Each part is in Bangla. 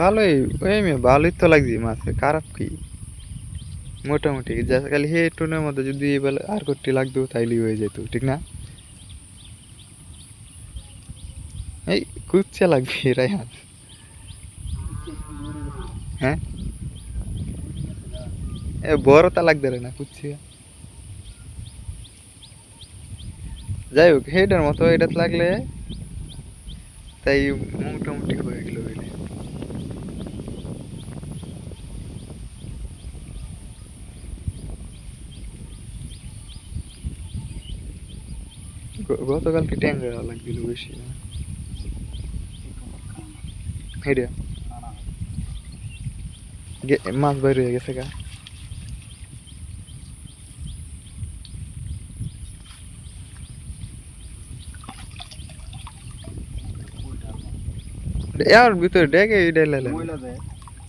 ভালোই। ওই মেয়ে ভালোই তো লাগছে মাছে, খারাপ কি? মোটামুটি যা খালি হে টুনের মধ্যে যদি এবার আর কোটি লাগতো তাইলেই হয়ে যেত, ঠিক না? এই কুচ্চা লাগবে রায়হান। হ্যাঁ, এ বড়টা লাগবে রে না কুচ্ছি। যাই হোক হেটার মতো এটা লাগলে তাই মোটামুটি হয়ে গেল বুঝলি। গতকালকে ট্যাংরা লাগছিল বেশি না হেটা মাছ বাইরে হয়ে গেছে গা। এর ভিতরে ডেকে ডেলালে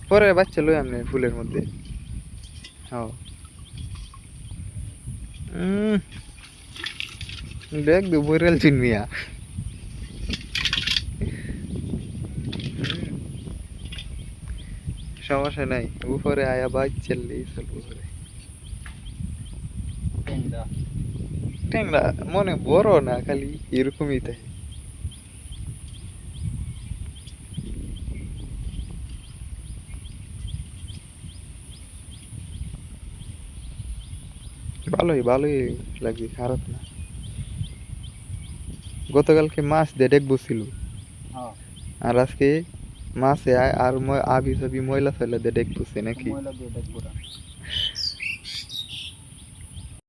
পরে বাচ্চা লই আমনে ফুলের মধ্যে। হ্যাঁ, দেখ দু বইরাল চিনমিয়া। সমস্যা নাই, উপরে আয়া বাচ্চালেই চলবো করে। ট্যাংরা মনে বড় না, খালি এরকমই তাই। ভালোই ভালোই লাগবে, খারাপ না। গতকালকে মাছ দিয়ে ডেক বসছিল, আর আজকে মাছে আর আবি সাবি ময়লা ফেলা দিয়ে ডেক বসছে নাকি?